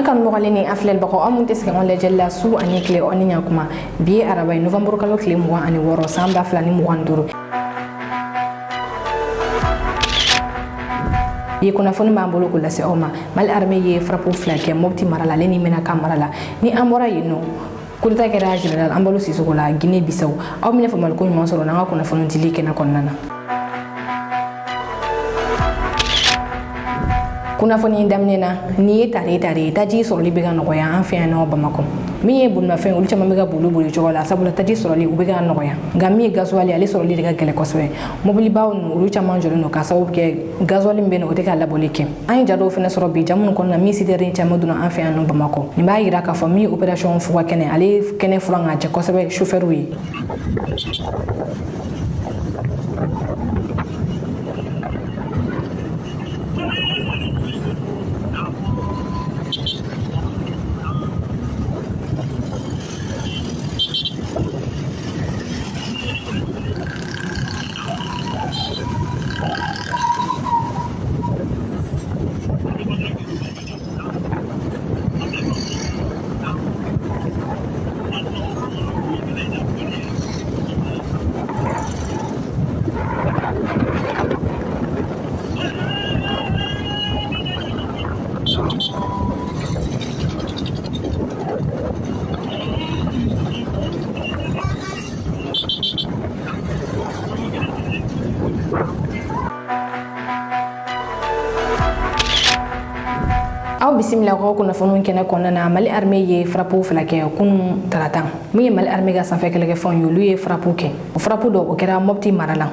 kan mogalini aflel bako amunte sika on lejella su ani kle oni nyakuma bi arabay novembre kalo kle mo ani woro samba flani mo anduru ye kuna foni mambolo ko lase oma mal armée ye frappe flake mobti marala leni mena kamarala ni amora yino kulita kera general ambalo sisoko la Guinée Bissau aw mine famal ko nyuma soro nanga kuna foni tilike na konnana kuna foni damnena ni tare taji soro libega no ya anfe na Bamako mi ye bunna fe ulu chama mega bulu bulu chola sabula taji soro li ubega no ya ngami gasoali ali soro li daga gele koswe mobili bawo ulu chama jolo no kasaw ke gasoali mbeno o teka labolike an jado fene soro bi jamun konna mi sidere chama duna anfe no Bamako ni ba yira ka fami operation fuwa kene ali kene fulanga je koswe chauffeur wi bismillah ko kuna fonu kene konna mali armée ye frappe flake kun taratan mi mali armée ga sanfé kele fon yo lui frappe ke o frappe do o kera mobti marala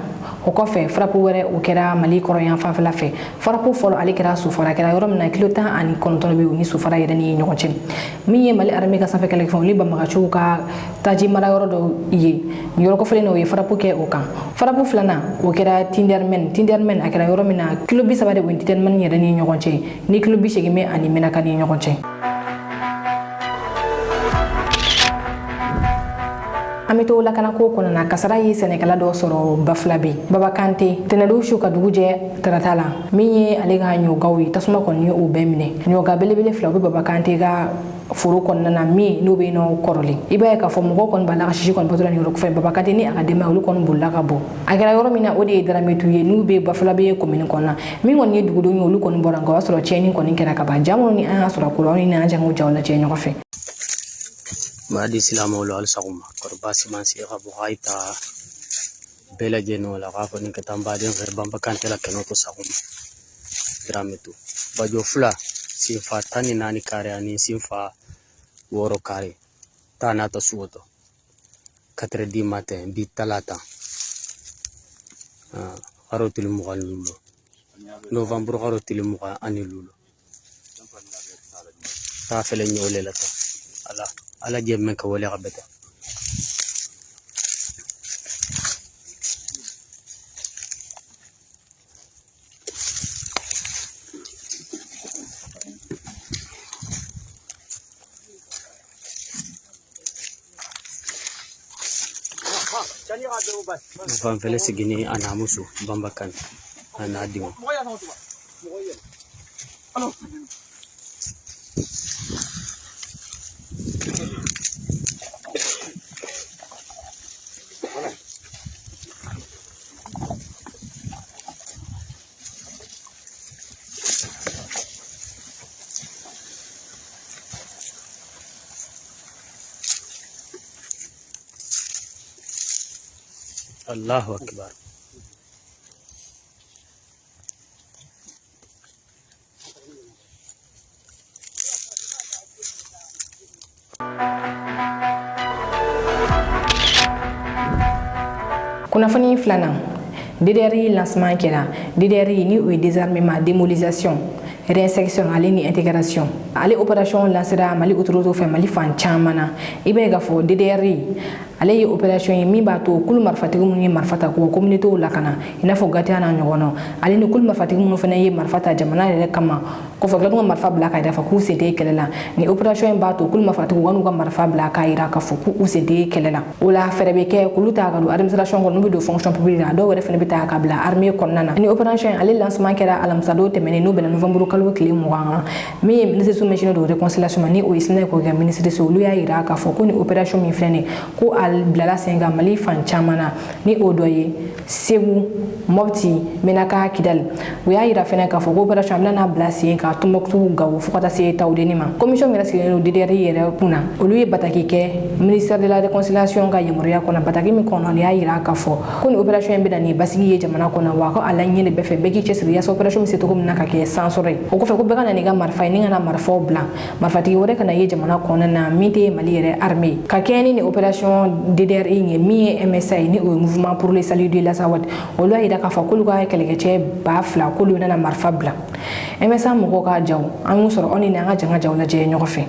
o ko fe frappe were o kera mali koroyan fa fala fe frappe folo ali kera su fara kera yorom na kilota ani konton be ni su fara yere ni nyokochen mi ye mali armée ga sanfé kele fon li bamaga chuka taji mara yoro do ye yoro ko fele no ye frappe ke o kan frappe flana o kera tindermen akera yorom na kilo bi sabade won tindermen yere ni nyokochen ni kilo bi shegime ani mena kani nyokonche amito la kana ko kona na kasara yi Senegal do soro baflabi baba kante tenado shuka duguje taratala minye alega nyo gawi tasuma kon ni o bemine nyo ga belebele flabi baba kante ga furu kon na mi no be no koroli iba ka fo mo kon bala shishi kon botola ni ro ko fe baba kante ni akadema ulu kon bulla ka bo agara yoro mina odi dramitu ye nu be baflabi ko min konna mi won ni dugudo ni ulu kon boranga wasoro cheni kon kera ka ba jamu ni an asura ko ni na jangu jawla cheni ko fe Madi silama wala al saguma korbasi man si gabu haita bela jeno la gafu ni katamba den bamba kantela kenoto saguma dramitu bajo fula sifa tani nani kare ani sifa woro kare tana to suoto 4 di matin bi talata harotil mugallulo novembre harotil muga ani lulo ta fele nyole la ta ala jemme ka wala gabata Van fele sigini anamusu bambakan anadimo Allahu Akbar. kuna foni flana DDRI lancement kera DDRI ni ou désarmement démobilisation réinsertion ali ni intégration ali opération lancera mali autoroute fe mali fan chamana ibe ga fo DDRI ali opération mi ba to kul marfatigu mun marfata ko communauté la kana ina fo gatiana nyogono ali ni kul marfatigu mun fena yi marfata jamana le kama ko fo gladon marfa bla ka da fa ku sete kelela ni opération ba to kul marfatigu wanu ga marfa bla ka ira ka fo ku sete kelela wala ferebe ke kuluta ga do administration ko no do fonction publique do wala fena bita ka bla armée konnana ni opération opération ale lancement kɛra alamsado tɛmɛnen n'o bɛnna novembre kalo tile 20 min ye ministre soumission de réconciliation ni o isna ko ga ministre so olu y'a yira k'a fɔ ko ni opération min filɛ ko al bilala sen ka Mali fan caman na ni o dɔ ye Segu Mopti Menaka Kidal o y'a yira fɛnɛ k'a fɔ ko opération bɛna bila sen ka Tombouctou Gao fo ka taa se Taoudeni ma commission min sigilen don DDR yɛrɛ kunna olu ye bataki kɛ ministère de la réconciliation ka yamaruya kɔnɔ bataki min kɔnɔ y'a yira k'a fɔ ko ni opération in bɛna ni basigi ye jamana kɔnɔ wa ko ala ɲini bɛɛ fɛ bɛɛ k'i cɛsiri yaasa opération min se cogo min na ka kɛ sans sɔrɔ o kɔfɛ ko bɛɛ ka na n'i ka marifa ye ni kana marifaw bila marifatigi wɛrɛ kana ye jamana kɔnɔ na min tɛ Mali yɛrɛ armée ka kɛ ni opération DDR ye min ye MSA ye ni o ye mouvement pour le salut de l'Azawad olu y'a yira k'a fɔ k'olu ka kɛlɛkɛcɛ 2000 k'olu nana marifa bila MSA mɔgɔw ka jaw an y'u sɔrɔ anw ni an ka janga jaw lajɛ ɲɔgɔn fɛ.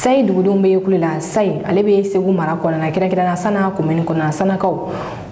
Sai dugudenw bɛ kule la Sai ale bɛ Segu mara kɔnɔna na kɛrɛnkɛrɛnnenya Sana commune kɔnɔna Sanakaw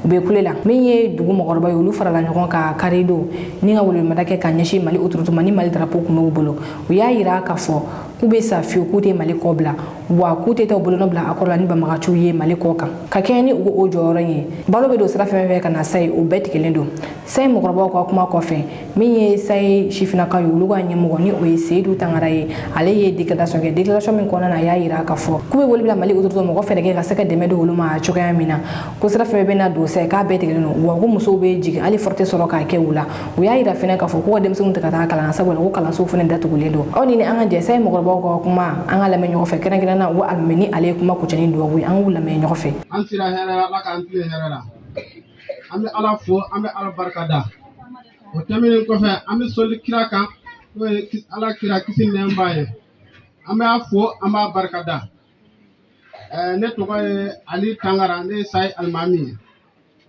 u bɛ kule la min ye dugu mɔgɔkɔrɔba ye olu farala ɲɔgɔn kan karido ni ka welemada kɛ ka ɲɛsin Mali autorité ma ni Mali drapeau kun b'u bolo u y'a yira k'a fɔ k'u bɛ sa fiyewu k'u tɛ Mali kɔ bila wa k'u tɛ taa u bolonɔ bila accord la ni banbagaciw ye Mali kɔ kan ka kɛ ni o jɔyɔrɔ ye balo bɛ don sira fɛn fɛn ka na Sai o bɛɛ tigɛlen don Sai mɔgɔkɔrɔbaw ka kuma kɔfɛ min ye Sai sifinakaw ye olu ka ɲɛmɔgɔ ni o ye Seydou Tangara ye ale ye déclaration kɛ déclaration min kɔnɔna na a y'a yira k'a fɔ k'u bɛ wele bila Mali autorité mɔgɔ fɛnɛ kɛ ka se ka dɛmɛ don olu ma cogoya min na ko sira fɛn bɛ na don Sai k'a bɛɛ tigɛlen don wa ko musow bɛ jigin hali forte sɔrɔ k'a kɛ u la u y'a yira fɛnɛ k'a fɔ ko ka denmisɛnninw tɛ ka taa kalan sabula ko kalansow fɛnɛ datugulen don aw ni an ka jɛ Sai mɔgɔkɔrɔbaw ka kuma an ka lamɛn ɲɔgɔn fɛ kɛrɛnkɛrɛnnenya wa alimami ni ale ye kuma kucɛni duwawu ye an k'u lamɛn ɲɔgɔn fɛ an sira hɛrɛ Ala k'an tilen hɛrɛ la an bɛ Ala fo an bɛ Ala barika da o tɛmɛnen kɔfɛ an bɛ soli kira kan n'o ye Ala kira kisi ni nɛɛma b'a ye an bɛ a fo an b'a barika da ne tɔgɔ ye Ali Tangara ne ye Sai alimami ye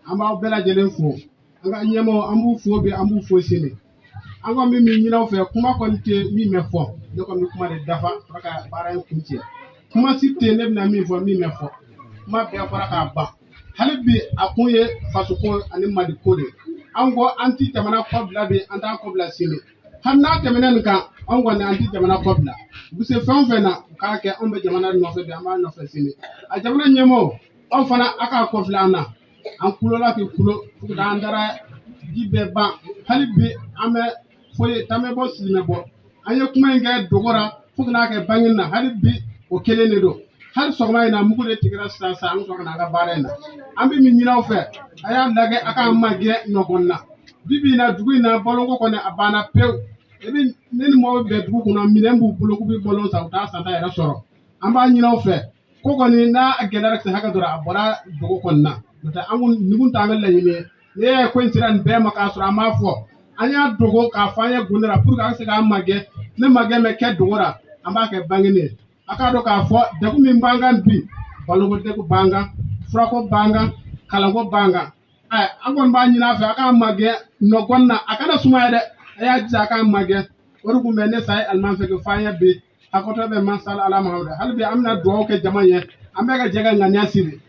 an b'aw bɛɛ lajɛlen fo an ka ɲɛmɔgɔ an b'u fo bi an b'u fo sini an kɔni bɛ min ɲini aw fɛ kuma kɔni tɛ min bɛ fɔ ne kɔni bɛ kuma de dafa fɔra ka baara in kun cɛ kuma si tɛ ne bɛna min fɔ min bɛ fɔ kuma bɛɛ fɔra k'a ban hali bi a kun ye fasoko ani maliko de an ko an ti jamana kɔ bila bi an t'an kɔ bila sini hali n'a tɛmɛna nin kan an kɔni an ti jamana kɔ bila u bɛ se fɛn o fɛn na u k'a kɛ anw bɛ jamana nɔfɛ bi an b'a nɔfɛ sini a jamana ɲɛmɔgɔ aw fana a k'a kɔfilɛ an na an kulola k'i kulo fo ka taa an taara ji bɛɛ ban hali bi an bɛ foyi t'an bɛ bɔ sirimɛ bɔ an ye kuma in kɛ dogora fo ka n'a kɛ bangini na hali bi o kelen de don hali sɔgɔma in na mugu de tigɛra sisan an bɛ sɔrɔ ka n'an ka baara in na an bɛ min ɲini aw fɛ a y'a lajɛ a k'an magɛn ɲɔgɔn na bibi in na dugu in na baloko kɔni a banna pewu e bɛ ne ni mɔgɔw bɛ dugu kɔnɔ minɛn b'u bolo k'u bɛ balo san u t'a san ta yɛrɛ sɔrɔ an b'a ɲini aw fɛ ko kɔni n'a gɛlɛyara se hakɛ dɔ la a bɔra dugu kɔni na n'o tɛ an kɔni nugu t'an ka laɲini ye ne y'a ye ko in sera nin bɛɛ ma k'a sɔrɔ an b'a fɔ an y'a dogo k'a fɔ an ye gunde la pour que an ka se k'an magɛn ne magɛn bɛ kɛ dogo la an b'a kɛ bangini ye a k'a dɔn k'a fɔ degun min b'an kan bi balongo te ko banga frako banga kalango banga ay angon ba nyina fa aka mage no gonna akana suma de aya ji aka mage oru ko menne sai alman fe ko fanya be akoto be masal ala mahawda halbi amna do ke jamaye ambega jega nganya siri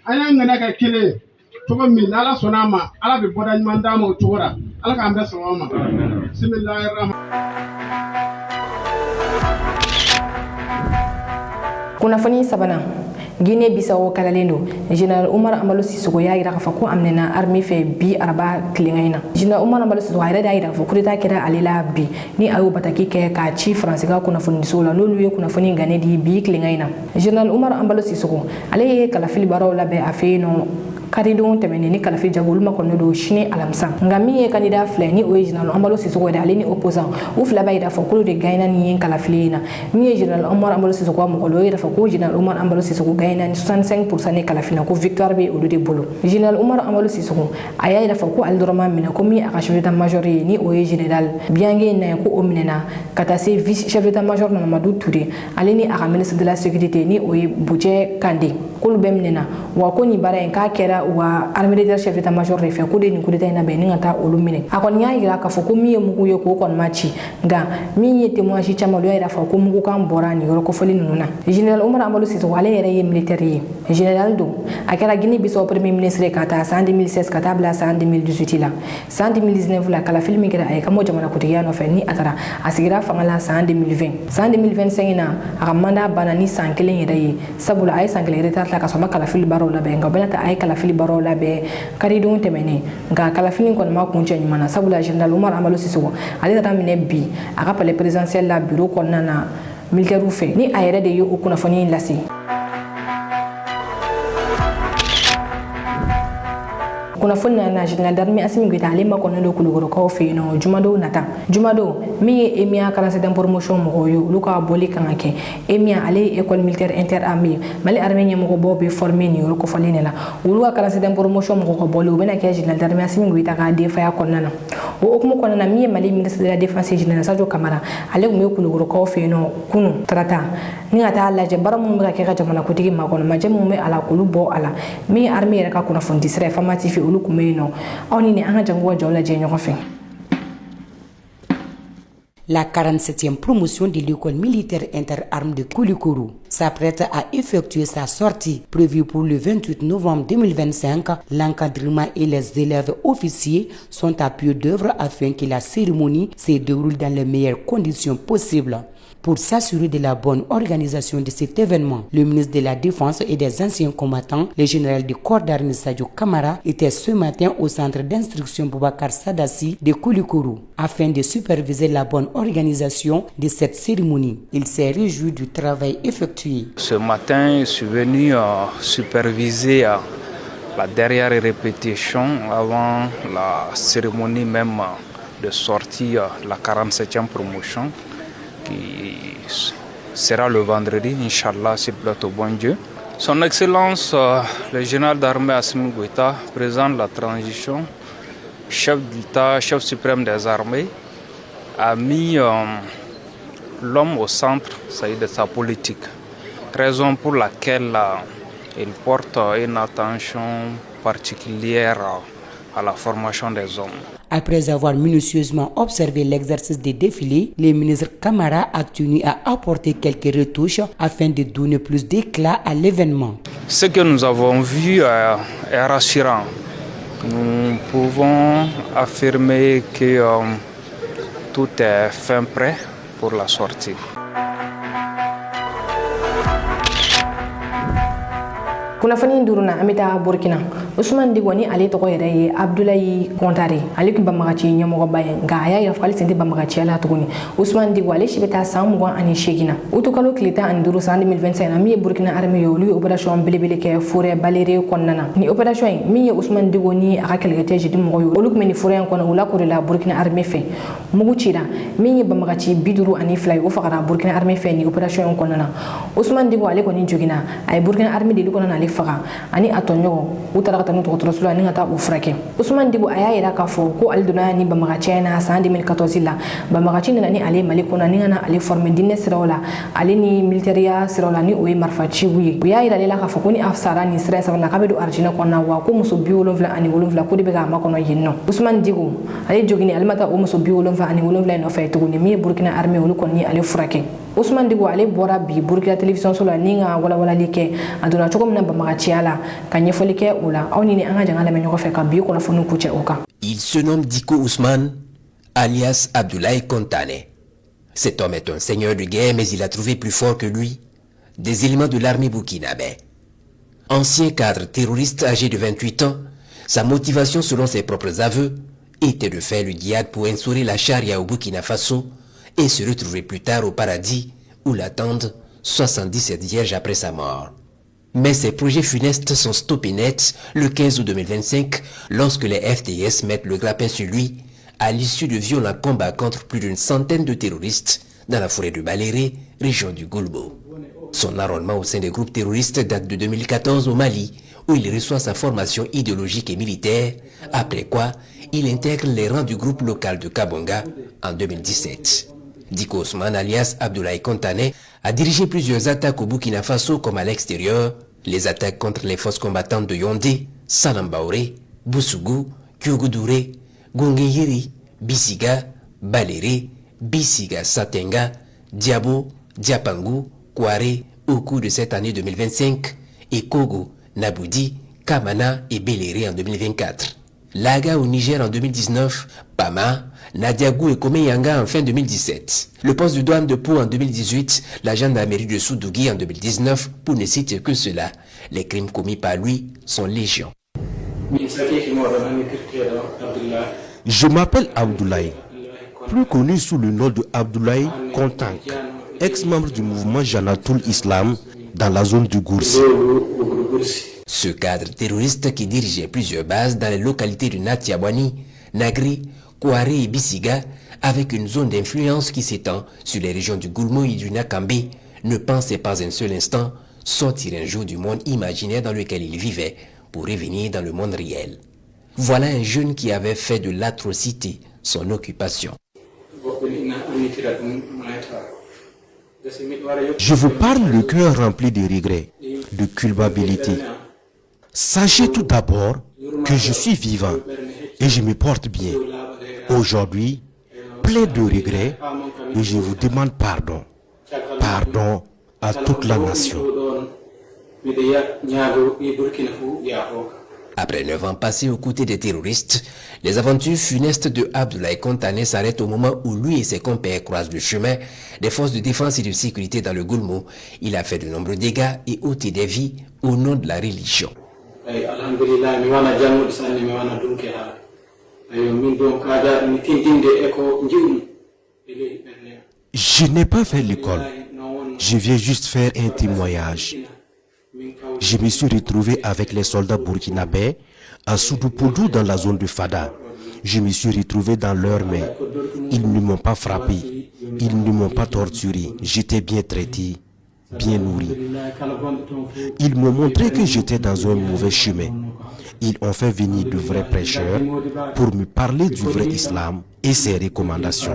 aya ngana ka kile togo min ala sonama ala be bodan mandamo tugora ala ka ambe sawama bismillahir rahmanir kunnafoni sabanan Guinée Bissau kalalendo General Umar Ambalo Sissoco ya yira kafa ko amnena armée fe bi araba klingaina General Umar Ambalo Sissoco ya yira kafa kurita kira alila bi ni ayo bataki ke ka chi France ga kunnafoni sola no luye kunnafoni ngane di bi klingaina General Umar Ambalo Sissoco ale kala fili baro labe afeno karidon temene ni kala fi jagol ma kono do shine alamsan ngami e candidat fle ni original Ambalo Sissoco da alini opposant ou fla bayda fa ko de gaina ni kala filina mi General Umar Ambalo Sissoco mo ko do yira fa ko General Umar Ambalo Sissoco gaina 65% ni kala fina ko victoire be o de bolo General Umar Ambalo Sissoco aya ira fa ko aldorma mina ko mi aka chef d'état major ni o général biangé na ko o minena kata se vice chef d'état major Mamadou Touré alini aka ministre de la sécurité ni o Boudje Kandé ko be minena wa ko ni bara en ka kera wa armée de chef d'état major refe ko de ni ko de ina be ni ngata olu mine akon nya ira ka fo ko mi mugu yo ko kon machi nga mi yete mo shi chama lo ira fa ko mugu kan borani ro ko foli nuna General Umar Ambalo Sissoco wale yere militaire General do akara Guinée Bissau premier ministre kata en 2016 kata bla en 2018 la en 2019 la kala filmi kira ay kamo jamana ko tiyano fe ni atara asigira fangala en 2020 en 2025 na akamanda banani sankelen yere sabula ay sankelen retard la kasoma kala fil baro la be nga benata ay kala fil baro la be karidon temene nga kala filin kon ma kunche nyumana sabula General Umar Ambalo Sissoco ale tata mine bi aka pale présidentiel la bureau kon nana militaire ou fait ni ayere de yo okuna foni lasi kuna fonna na General d'armée Assimi Goïta ale ma kono do kulugoro ko fe no jumado nata jumado mi emia 47 promotion mo yo luka boli kanake emia ale école militaire interarmée mali armée nyamo ko bobe formé ni ko falene la luka 47 promotion mo ko boli bena ke General d'armée Assimi Goïta ka defa ya konnana o ko mo konnana mi mali ministre de la défense General Sadio Camara ale ko kulugoro ko fe no kunu trata ni ata la je baramu ka ke ka jamana ko tigi ma kono ma jamu me ala kulubo ala mi armée ka kuna fondi sere formatif La 47e promotion de l'école militaire interarmes de Koulikoro s'apprête à effectuer sa sortie prévue pour le 28 novembre 2025. L'encadrement et les élèves officiers sont à pied d'œuvre afin que la cérémonie se déroule dans les meilleures conditions possibles. Pour s'assurer de la bonne organisation de cet événement, le ministre de la Défense et des anciens combattants, le général du corps d'armée Sadio Camara, était ce matin au centre d'instruction Boubacar Sadassi de Koulikoro afin de superviser la bonne organisation de cette cérémonie. Il s'est réjoui du travail effectué. Ce matin, je suis venu superviser la dernière répétition avant la cérémonie même de sortie de la 47e promotion, qui sera le vendredi, Inch'Allah, s'il plaît au bon Dieu. Son Excellence, le général d'armée Assimi Goïta, président de la transition, chef d'État, chef suprême des armées, a mis l'homme au centre de sa politique. Raison pour laquelle il porte une attention particulière à la formation des hommes. Après avoir minutieusement observé l'exercice des défilés, le ministre Camara a tenu à apporter quelques retouches afin de donner plus d'éclat à l'événement. Ce que nous avons vu est rassurant. Nous pouvons affirmer que tout est fin prêt pour la sortie. Kunafoni duruna amita Burkina Ousmane Digoni ale to yere Abdoulaye Kontare ale ku bamagaci nyamo baye ga ya fali sente bamagaci ala tuguni Ousmane Digwale shibeta sam gwan ani shegina utukalo klita an duru san 2025 na mi Burkina armée yo lui opération belebele ke forêt baléré konnana ni opération mi Ousmane Digoni aka kelgete jidi mo yo oluk meni forêt konna wala ko la Burkina armée fe mugu cida mi bamagaci biduru ani fly o fakara Burkina armée fe ni opération konnana Ousmane Digwale ko ni jogina ay Burkina armée de konnana faga ani atonyo utara taa n'u dɔgɔtɔrɔso la ni ka taa u furakɛ. Ousmane Dicko a y'a yira k'a fɔ ko ale donna ni banbagacɛ na san 2014 la. Banbagaci nana ni ale Mali kɔnɔ ni ka na ale former diinɛ siraw la, ale ni militaire siraw la ni o ye marifaciw ye. U y'a yira ale la k'a fɔ ko ni a sara nin sira saba la k'a bɛ don arijinɛ kɔnɔna wa ko muso 77 ko de bɛ k'a makɔnɔ yen nɔ. Ousmane Dicko ale joginni ale ma taa o muso 77 in nɔfɛ tuguni min ye Burkina armée olu kɔni ye ale furakɛ. Ousmane Dicko ale bɔra bi Burkina télévision so la ni ka walawalali kɛ a donna cogo min na banbagaciya la ka ɲɛfɔli kɛ o la. Aw ni an ka janga lamɛn ɲɔgɔn fɛ ka bi kunnafoniw kucɛ o kan. Il se nomme Dicko Ousmane, alias Abdoulaye Kontane. Cet homme est un seigneur de guerre, mais il a trouvé plus fort que lui des éléments de l'armée burkinabé. Ancien cadre terroriste âgé de 28 ans, sa motivation, selon ses propres aveux, était de faire le djihad pour instaurer la charia au Burkina Faso et se retrouver plus tard au paradis où l'attendent 77 vierges après sa mort. Mais ces projets funestes sont stoppés net le 15 août 2025 lorsque les FDS mettent le grappin sur lui à l'issue de violents combats contre plus d'une centaine de terroristes dans la forêt de Baléré, région du Goulbo. Son enrôlement au sein des groupes terroristes date de 2014 au Mali, où il reçoit sa formation idéologique et militaire, après quoi il intègre les rangs du groupe local de Kabonga en 2017. Dicko Ousmane, alias Abdoulaye Kontane, a dirigé plusieurs attaques au Burkina Faso comme à l'extérieur, les attaques contre les forces combattantes de Yaoundé, Salambaoré, Boussougou, Kyogoudouré, Gongeyiri, Bisiga, Baléré, Bisiga Satenga, Diabo, Diapangou, Kouaré au cours de cette année 2025 et Kogo, Naboudi, Kamana et Beléré en 2024. Laga au Niger en 2019, Pama, Nadiagou et Komeyanga en fin 2017. Le poste de douane de Pau en 2018, la gendarmerie de Soudougui en 2019, pour ne citer que cela. Les crimes commis par lui sont légion. Je m'appelle Abdoulaye, plus connu sous le nom de Abdoulaye Kontank, ex-membre du mouvement Janatoul Islam dans la zone du Goursi. Ce cadre terroriste qui dirigeait plusieurs bases dans les localités de Natiabouani, Nagri, Kouaré et Bisiga, avec une zone d'influence qui s'étend sur les régions du Goulmo et du Nakambé, ne pensait pas un seul instant sortir un jour du monde imaginaire dans lequel il vivait pour revenir dans le monde réel. Voilà un jeune qui avait fait de l'atrocité son occupation. Je vous parle le cœur rempli de regrets, de culpabilité. Sachez tout d'abord que je suis vivant et je me porte bien. Aujourd'hui, plein de regrets, et je vous demande pardon. Pardon à toute la nation. Après 9 ans passés aux côtés des terroristes, les aventures funestes de Abdoulaye Kontane s'arrêtent au moment où lui et ses compères croisent le chemin des forces de défense et de sécurité dans le Goulmo. Il a fait de nombreux dégâts et ôté des vies au nom de la religion. Je n'ai pas fait l'école. Je viens juste faire un témoignage. Je me suis retrouvé avec les soldats burkinabés à Soudoupodou dans la zone de Fada. Je me suis retrouvé dans leurs mains. Ils ne m'ont pas frappé. Ils ne m'ont pas torturé. J'étais bien traité, bien nourri. Ils m'ont montré que j'étais dans un mauvais chemin. Ils ont fait venir de vrais prêcheurs pour me parler du vrai islam et ses recommandations.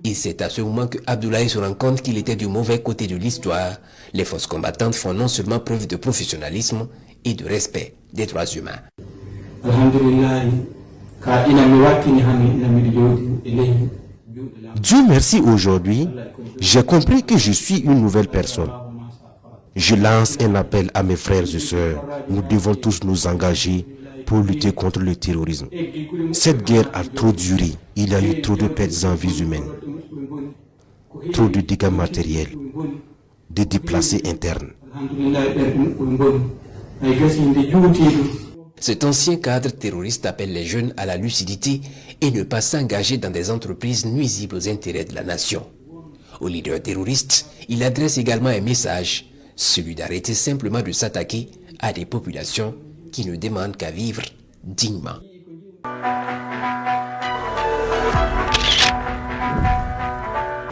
Et c'est à ce moment que Abdoulaye se rend compte qu'il était du mauvais côté de l'histoire. Les forces combattantes font non seulement preuve de professionnalisme et de respect des droits humains. Dieu merci, aujourd'hui, j'ai compris que je suis une nouvelle personne. Je lance un appel à mes frères et sœurs. Nous devons tous nous engager pour lutter contre le terrorisme. Cette guerre a trop duré. Il y a eu trop de pertes en vies humaines, trop de dégâts matériels, de déplacés internes. Cet ancien cadre terroriste appelle les jeunes à la lucidité et ne pas s'engager dans des entreprises nuisibles aux intérêts de la nation. Aux leaders terroristes, il adresse également un message, celui d'arrêter simplement de s'attaquer à des populations qui ne demandent qu'à vivre dignement.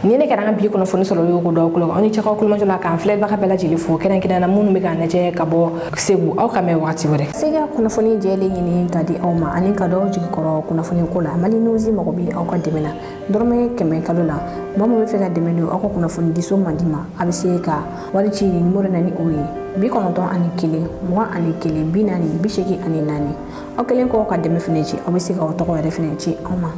ni ne kɛra an bi kunnafoni sɔrɔ y'o ko dɔw kulo ani cɛkaw kulomajɔ la k'an filɛbaga bɛɛ lajɛlen fo kɛrɛnkɛrɛnnen na minnu bɛ k'an lajɛ ka bɔ Segu aw ka mɛn wagati wɛrɛ Sega kunnafoni jɛlen ɲini ka di aw ma ani ka dɔw jigi kɔrɔ kunnafoni ko la Mali News mɔgɔ bi aw ka dɛmɛ na dɔrɔmɛ 100 kalo la maa min bɛ fɛ ka dɛmɛ don aw ka kunnafoni diso mandi ma a bɛ se ka wari ci numéro na ni o ye 91 21 40 40 84 aw kelen kɔ ka dɛmɛ fɛnɛ ci aw bɛ se ka aw tɔgɔ yɛrɛ fɛnɛ ci aw ma